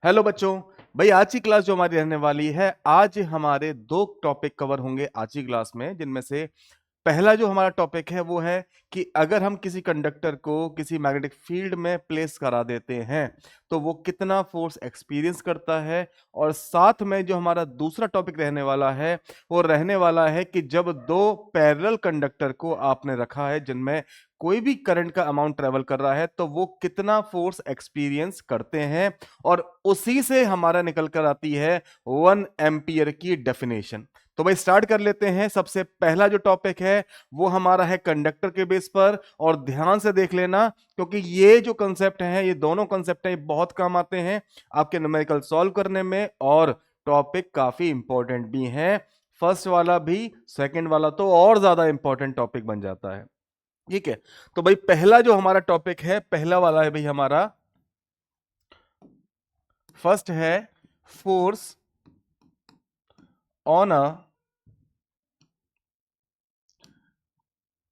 Hello बच्चों। भाई आज की क्लास जो हमारी रहने वाली है, आज हमारे दो टॉपिक कवर होंगे आज की क्लास में, जिनमें से पहला जो हमारा टॉपिक है वो है कि अगर हम किसी कंडक्टर को किसी मैग्नेटिक फील्ड में प्लेस करा देते हैं तो वो कितना फोर्स एक्सपीरियंस करता है। और साथ में जो हमारा दूसरा टॉपिक रहने वाला है वो रहने वाला है कि जब दो पैरेलल कंडक्टर को आपने रखा है जिनमें कोई भी करंट का अमाउंट ट्रेवल कर रहा है तो वो कितना फोर्स एक्सपीरियंस करते हैं। और उसी से हमारा निकल कर आती है 1 एम्पियर की डेफिनेशन। तो भाई स्टार्ट कर लेते हैं। सबसे पहला जो टॉपिक है वो हमारा है कंडक्टर के बेस पर, और ध्यान से देख लेना क्योंकि ये जो कंसेप्ट है, ये दोनों कंसेप्ट हैं, ये बहुत काम आते हैं आपके न्यूमेरिकल सॉल्व करने में, और टॉपिक काफी इंपॉर्टेंट भी है। फर्स्ट वाला भी, सेकंड वाला तो और ज्यादा इंपॉर्टेंट टॉपिक बन जाता है। ठीक है, तो भाई पहला जो हमारा टॉपिक है, पहला वाला है भाई हमारा, फर्स्ट है force on a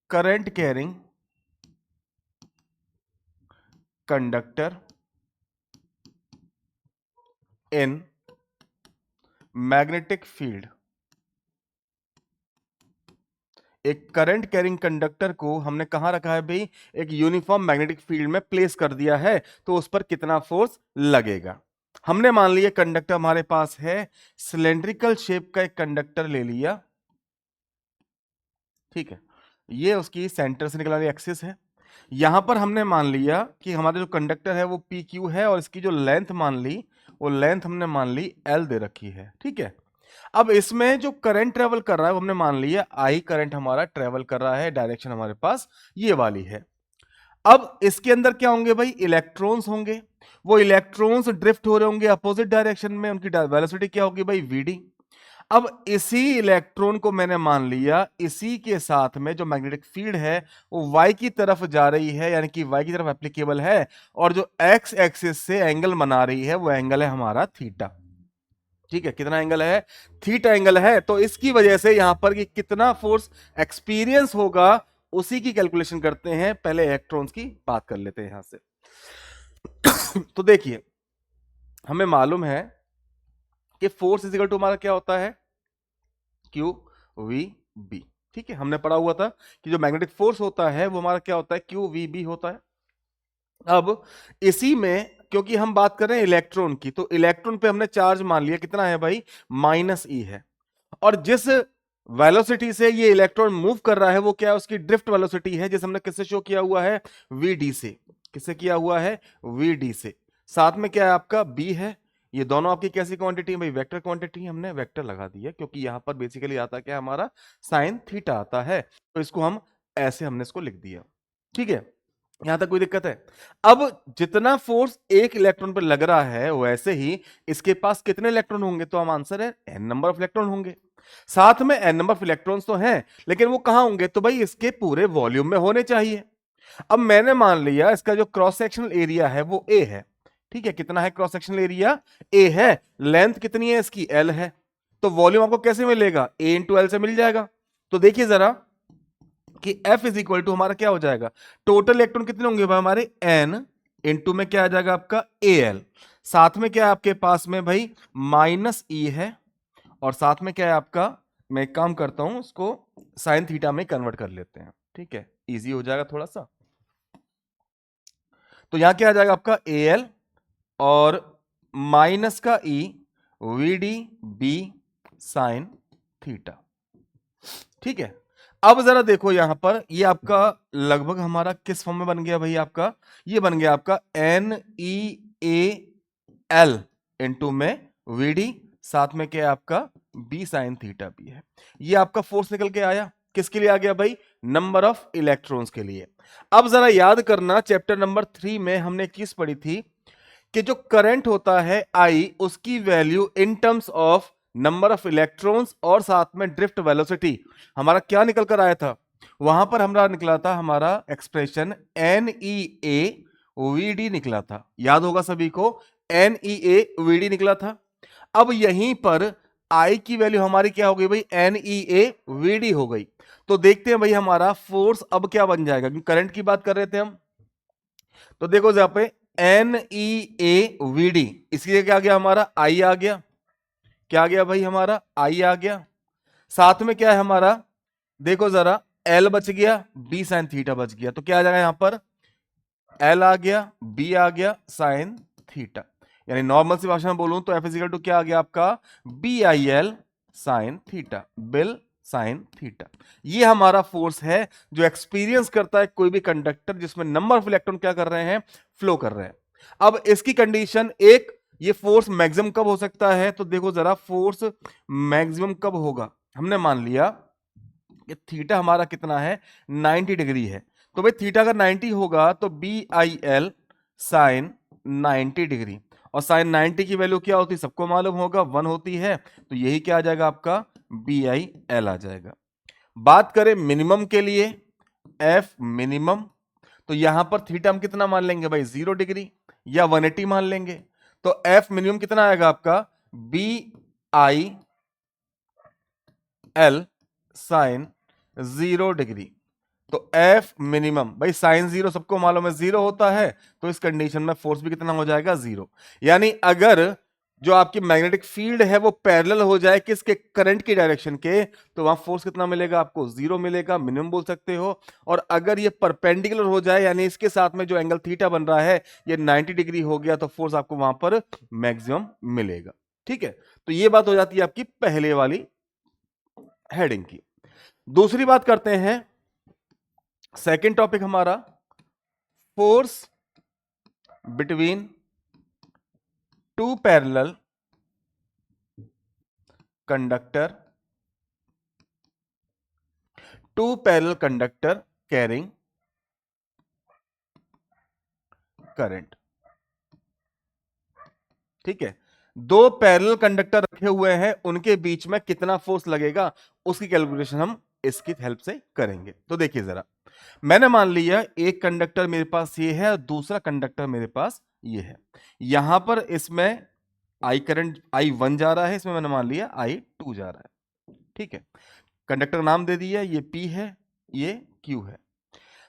current carrying conductor in magnetic field. एक करंट कैरिंग कंडक्टर को हमने कहां रखा है भाई? एक यूनिफॉर्म मैग्नेटिक फील्ड में प्लेस कर दिया है, तो उस पर कितना फोर्स लगेगा। हमने मान लिया कंडक्टर हमारे पास है, सिलेंड्रिकल शेप का एक कंडक्टर ले लिया। ठीक है, ये उसकी सेंटर से निकल रही एक्सिस है। यहां पर हमने मान लिया कि हमारा जो कंडक्टर है वो पी क्यू है, और इसकी जो लेंथ मान ली, वो लेंथ हमने मान ली एल दे रखी है। ठीक है, अब इसमें जो करंट ट्रेवल कर रहा है वो हमने मान लिया आई करंट हमारा ट्रेवल कर रहा है, डायरेक्शन हमारे पास ये वाली है। अब इसके अंदर क्या होंगे भाई? इलेक्ट्रॉन्स होंगे। वो इलेक्ट्रॉन्स ड्रिफ्ट हो रहे होंगे अपोजिट डायरेक्शन में, उनकी वेलोसिटी क्या होगी भाई? वीडी। अब इसी इलेक्ट्रॉन को मैंने मान लिया, इसी के साथ में जो मैग्नेटिक फील्ड है वो वाई की तरफ जा रही है, यानी कि वाई की तरफ एप्लीकेबल है, और जो एक्स एक्सिस से एंगल बना रही है वो एंगल है हमारा थीटा। ठीक है, कितना एंगल है? थीटा एंगल है। तो इसकी वजह से यहां पर कि कितना फोर्स एक्सपीरियंस होगा उसी की कैलकुलेशन करते हैं। पहले इलेक्ट्रॉन्स की बात कर लेते हैं यहां से। तो देखिए, हमें मालूम है कि फोर्स इजिकल टू हमारा क्या होता है? Q V B. ठीक है, हमने पढ़ा हुआ था कि जो मैग्नेटिक फोर्स होता है वो हमारा क्या होता है? क्यू वी बी होता है। अब इसी में क्योंकि हम बात कर रहे हैं इलेक्ट्रॉन की, तो इलेक्ट्रॉन पे हमने चार्ज मान लिया कितना है भाई? माइनस ई है। और जिस वेलोसिटी से ये इलेक्ट्रॉन मूव कर रहा है वो क्या है? उसकी ड्रिफ्ट वेलोसिटी है, जिसे हमने किससे शो किया हुआ है? वी से। किससे किया हुआ है? वी से। साथ में क्या है आपका? बी है। ये दोनों आपकी कैसी क्वांटिटी है भाई? Vector quantity. हमने वेक्टर लगा दी है क्योंकि यहां पर बेसिकली आता क्या हमारा? साइन थीटा आता है, तो इसको हम ऐसे हमने इसको लिख दिया। ठीक है, यहां तक कोई दिक्कत है? अब जितना फोर्स एक इलेक्ट्रॉन पर लग रहा है वैसे ही इसके पास कितने इलेक्ट्रॉन होंगे? तो हम आंसर है एन नंबर ऑफ इलेक्ट्रॉन होंगे। साथ में एन नंबर ऑफ इलेक्ट्रॉन्स तो हैं, लेकिन वो कहां होंगे? तो भाई इसके पूरे वॉल्यूम में होने चाहिए। अब मैंने मान लिया इसका जो क्रॉस सेक्शनल एरिया है वो ए है। ठीक है, कितना है क्रॉस सेक्शनल एरिया? ए है। लेंथ कितनी है इसकी? एल है। तो वॉल्यूम आपको कैसे मिलेगा? ए इंटू एल से मिल जाएगा। तो देखिए जरा कि F इज इक्वल टू हमारा क्या हो जाएगा? टोटल इलेक्ट्रॉन कितने होंगे भाई हमारे? N इंटू में क्या आ जाएगा आपका? AL। साथ में क्या है आपके पास में भाई? माइनस ई है। और साथ में क्या है आपका? मैं एक काम करता हूं, इसको साइन थीटा में कन्वर्ट कर लेते हैं। ठीक है, इजी हो जाएगा थोड़ा सा। तो यहां क्या आ जाएगा आपका? AL और माइनस का ई, VD बी साइन थीटा। ठीक है, अब जरा देखो यहां पर, ये आपका लगभग हमारा किस फॉर्म में बन गया भाई? आपका ये बन गया आपका NEAL इंटू में VD, साथ में क्या है आपका? बी साइन थीटा भी है। ये आपका फोर्स निकल के आया। किसके लिए आ गया भाई? नंबर ऑफ इलेक्ट्रॉन्स के लिए। अब जरा याद करना, चैप्टर नंबर 3 में हमने एक चीज पढ़ी थी कि जो करंट होता है आई, उसकी value in terms of number of electrons और साथ में ड्रिफ्ट वेलोसिटी हमारा क्या निकल कर आया था? वहां पर हमारा निकला था हमारा एक्सप्रेशन NEAVD निकला था। याद होगा सभी को, NEAVD निकला था। अब यहीं पर आई की वैल्यू हमारी क्या हो गई भाई? NEAVD हो गई। तो देखते हैं भाई हमारा फोर्स अब क्या बन जाएगा, क्योंकि करंट की बात कर रहे थे हम। तो देखो यहां पे NEAVD, इसलिए क्या आ गया हमारा I आ गया, क्या आ गया भाई हमारा I आ गया। साथ में क्या है हमारा, देखो जरा, L बच गया, B साइन थीटा बच गया, तो क्या आ जाएगा यहां पर, L आ गया, B आ गया साइन थीटा। यानी नॉर्मल सी भाषा में बोलूं तो F इजिकल टू क्या आ गया आपका, BIL sine theta, bill sine theta. ये हमारा फोर्स है जो एक्सपीरियंस करता है कोई भी कंडक्टर जिसमें नंबर ऑफ इलेक्ट्रॉन क्या कर रहे हैं, फ्लो कर रहे हैं। अब इसकी कंडीशन एक, ये फोर्स मैक्सिमम कब हो सकता है, तो देखो जरा, फोर्स मैक्सिमम कब होगा, हमने मान लिया कि थीटा हमारा कितना है, 90 डिग्री है। तो भाई थीटा अगर 90 होगा तो BIL साइन 90 डिग्री, और साइन 90 की वैल्यू क्या होती है सबको मालूम होगा, 1 होती है। तो यही क्या आ जाएगा आपका, BIL आ जाएगा। बात करें मिनिमम के लिए, F मिनिमम, तो यहां पर थीटा हम कितना मान लेंगे भाई, 0 डिग्री या 180 मान लेंगे। तो F मिनिमम कितना आएगा आपका, BIL साइन 0 डिग्री। तो F मिनिमम, भाई साइन 0 सबको मालूम है 0 होता है, तो इस कंडीशन में फोर्स भी कितना हो जाएगा, 0। यानी अगर जो आपकी मैग्नेटिक फील्ड है वो पैरेलल हो जाए किसके, करंट की डायरेक्शन के, तो वहां फोर्स कितना मिलेगा आपको, 0 मिलेगा, मिनिमम बोल सकते हो। और अगर ये परपेंडिकुलर हो जाए, यानी इसके साथ में जो एंगल थीटा बन रहा है ये 90 डिग्री हो गया, तो फोर्स आपको वहां पर मैक्सिमम मिलेगा। ठीक है, तो ये बात हो जाती है आपकी पहले वाली हेडिंग की। दूसरी बात करते हैं, सेकेंड टॉपिक हमारा, force between two parallel conductor, two parallel conductor carrying current. ठीक है, दो पैरेलल कंडक्टर रखे हुए हैं, उनके बीच में कितना फोर्स लगेगा उसकी कैलकुलेशन हम इसकी हेल्प से करेंगे। तो देखिए जरा, मैंने मान लिया एक कंडक्टर मेरे पास ये है और दूसरा कंडक्टर मेरे पास ये है। यहां पर इसमें आई करंट I1 जा रहा है, इसमें मैंने मान लिया I2 जा रहा है। ठीक है, कंडक्टर नाम दे दिया, ये P है, ये Q है।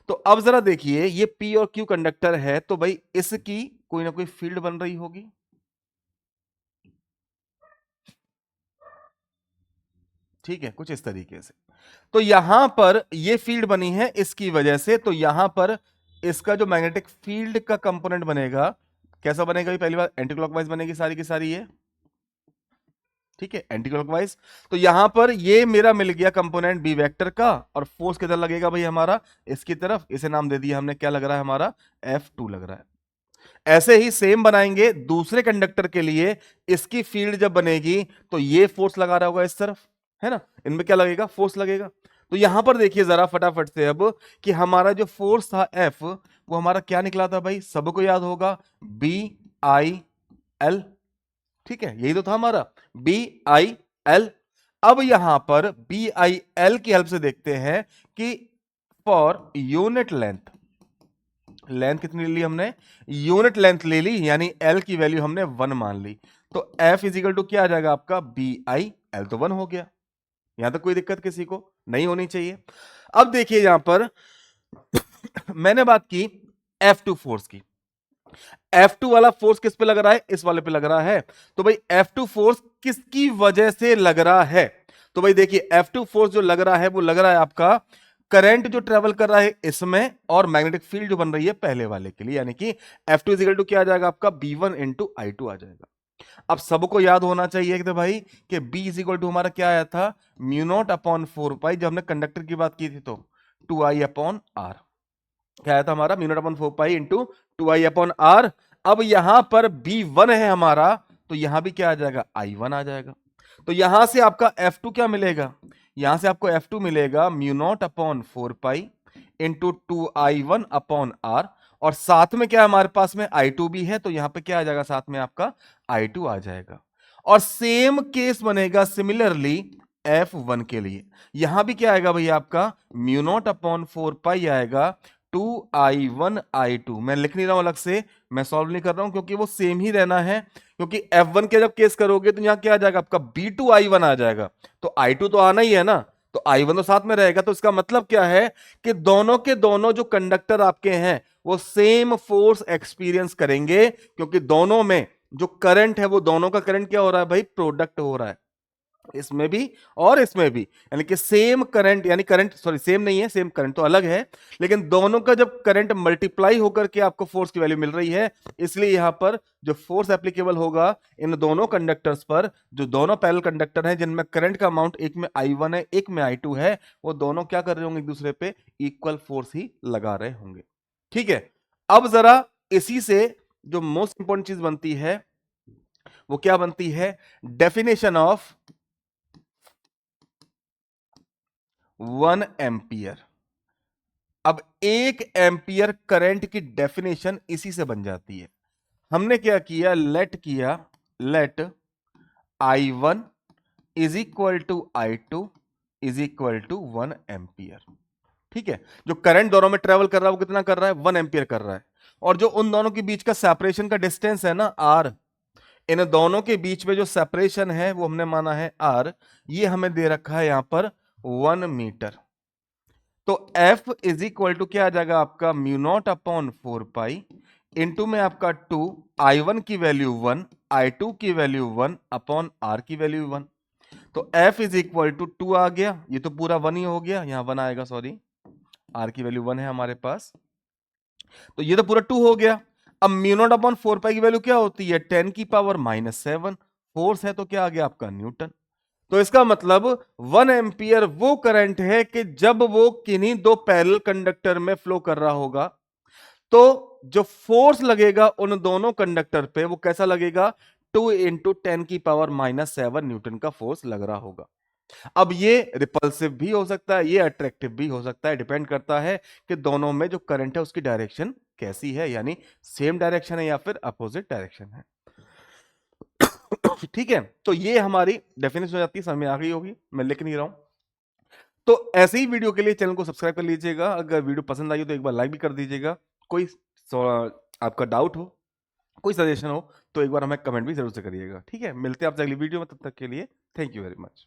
तो अब जरा देखिए, ये P और Q कंडक्टर है, तो भाई इसकी कोई ना कोई फील्ड बन रही होगी। ठीक है, कुछ इस तरीके से। तो यहां पर ये फील्ड बनी है इसकी वजह से, तो यहां पर इसका जो मैग्नेटिक फील्ड का कंपोनेंट बनेगा, कैसा बनेगा, ये पहली बार एंटी क्लॉकवाइज बनेगी सारी की सारी ये। ठीक है, एंटी क्लॉकवाइज। तो यहां पर ये मेरा मिल गया कंपोनेंट बी वेक्टर का, और फोर्स किधर लगेगा भाई हमारा, इसकी तरफ। इसे नाम दे दिया हमने, क्या लग रहा है हमारा, F2 लग रहा है। ऐसे ही सेम बनाएंगे दूसरे कंडक्टर के लिए, इसकी फील्ड जब बनेगी तो ये फोर्स लगा रहा होगा इस तरफ, है ना, इनमें क्या लगेगा, फोर्स लगेगा। तो यहां पर देखिए जरा फटाफट से अब, कि हमारा जो फोर्स था F, वो हमारा क्या निकला था भाई, सबको याद होगा, BIL। ठीक है, यही तो था हमारा, BIL। अब यहां पर BIL की हेल्प से देखते हैं कि फॉर यूनिट लेंथ, लेंथ कितनी ले ली हमने, यूनिट लेंथ ले ली, यानी L की वैल्यू हमने 1 मान ली। तो F इजिकल टू क्या आ जाएगा आपका, BIL, तो 1 हो गया। यहां तक कोई दिक्कत किसी को नहीं होनी चाहिए। अब देखिए यहां पर मैंने बात की F2 फोर्स की। F2 वाला फोर्स किस पे लग रहा है, इस वाले पे लग रहा है। तो भाई F2 फोर्स किसकी वजह से लग रहा है, तो भाई देखिए F2 फोर्स जो लग रहा है वो लग रहा है आपका करंट जो ट्रेवल कर रहा है इसमें, और मैग्नेटिक फील्ड जो बन रही है पहले वाले के लिए, यानी कि F2 इजिकल टू क्या आ जाएगा आपका, B1 इंटू I2 आ जाएगा। अब सबको याद होना चाहिए कि भाई कि B इजिकल टू हमारा क्या आया था, म्यू नॉट अपॉन 4 पाई, जब हमने कंडक्टर की बात की थी तो 2I अपॉन R, क्या आया था हमारा, mu naught upon 4 pi into 2I upon R। अब यहां पर B1 है हमारा, तो यहां भी क्या आ जाएगा, I1 आ जाएगा। तो यहां से आपका F2 क्या मिलेगा, यहां से आपको F2 मिलेगा mu naught upon 4 pi into 2I1 upon R, और साथ में क्या हमारे पास में I2 भी है, तो यहां पे क्या आ जाएगा, साथ में आपका I2 आ जाएगा। और सेम केस बनेगा सिमिलरली F1 के लिए, यहां भी क्या आएगा भैया आपका, म्यू नॉट अपॉन 4 पाई आएगा 2I1 I2। मैं लिख नहीं रहा हूं अलग से, मैं सॉल्व नहीं कर रहा हूं, क्योंकि वो सेम ही रहना है। क्योंकि F1 के जब केस करोगे तो यहां क्या आ जाएगा आपका, B2I1 आ जाएगा, तो I2 तो आना ही है ना, तो I1 तो साथ में रहेगा। तो इसका मतलब क्या है कि दोनों के दोनों जो कंडक्टर आपके हैं वो सेम फोर्स एक्सपीरियंस करेंगे, क्योंकि दोनों में जो करंट है वो दोनों का करंट क्या हो रहा है भाई, प्रोडक्ट हो रहा है, इसमें भी और इसमें भी। यानी कि सेम करंट, यानी करंट सॉरी सेम नहीं है, सेम करंट तो अलग है, लेकिन दोनों का जब करंट मल्टीप्लाई होकर के आपको फोर्स की वैल्यू मिल रही है, इसलिए यहां पर जो फोर्स एप्लीकेबल होगा इन दोनों कंडक्टर्स पर, जो दोनों पैरेलल कंडक्टर हैं जिनमें करंट का अमाउंट एक में I1 है एक में I2 है, वो दोनों क्या कर रहे होंगे, एक दूसरे पे इक्वल फोर्स ही लगा रहे होंगे। ठीक है, अब जरा इसी से जो मोस्ट इंपॉर्टेंट चीज बनती है वो क्या बनती है, डेफिनेशन ऑफ 1 एम्पियर। अब 1 एम्पियर करंट की डेफिनेशन इसी से बन जाती है। हमने क्या किया, let I1 is equal to I2 is equal to 1 ampere. ठीक है, जो करंट दोनों में ट्रेवल कर रहा है वो कितना कर रहा है, 1 एम्पियर कर रहा है, और जो उन दोनों के बीच का सेपरेशन का डिस्टेंस है ना R, इन दोनों के बीच में जो सेपरेशन है वो हमने माना है R, ये हमें दे रखा है यहां पर 1 मीटर। तो F इज इक्वल टू क्या आ जाएगा आपका, mu naught upon 4 pi into में आपका 2, I1 की वैल्यू 1, I2 की वैल्यू 1 अपॉन R की वैल्यू 1। तो F इज इक्वल टू 2 आ गया, ये तो पूरा 1 ही हो गया, यहां 1 आएगा सॉरी, R की वैल्यू 1 है हमारे पास, तो ये तो पूरा 2 हो गया। अब म्यू नॉट अपॉन 4 पाई की वैल्यू क्या होती है, 10 की पावर -7, फोर्स है तो क्या आ गया आपका, न्यूटन। तो इसका मतलब 1 एम्पियर वो करंट है कि जब वो किन्हीं दो पैरेलल कंडक्टर में फ्लो कर रहा होगा, तो जो फोर्स लगेगा उन दोनों कंडक्टर पे वो कैसा लगेगा, 2 इंटू 10 की पावर -7 न्यूटन का फोर्स लग रहा होगा। अब ये रिपल्सिव भी हो सकता है, ये अट्रैक्टिव भी हो सकता है, डिपेंड करता है कि दोनों में जो करंट है उसकी डायरेक्शन कैसी है, यानी सेम डायरेक्शन है या फिर अपोजिट डायरेक्शन है। ठीक है, तो ये हमारी डेफिनेशन हो जाती है, समझ में आ गई होगी, मैं लिख नहीं रहा हूं। तो ऐसे ही वीडियो के लिए चैनल को सब्सक्राइब कर लीजिएगा, अगर वीडियो पसंद आई हो तो एक बार लाइक भी कर दीजिएगा। कोई आपका डाउट हो, कोई सजेशन हो तो एक बार हमें कमेंट भी जरूर से करिएगा। ठीक है, मिलते हैं आपसे अगली वीडियो में, तब तक के लिए थैंक यू वेरी मच।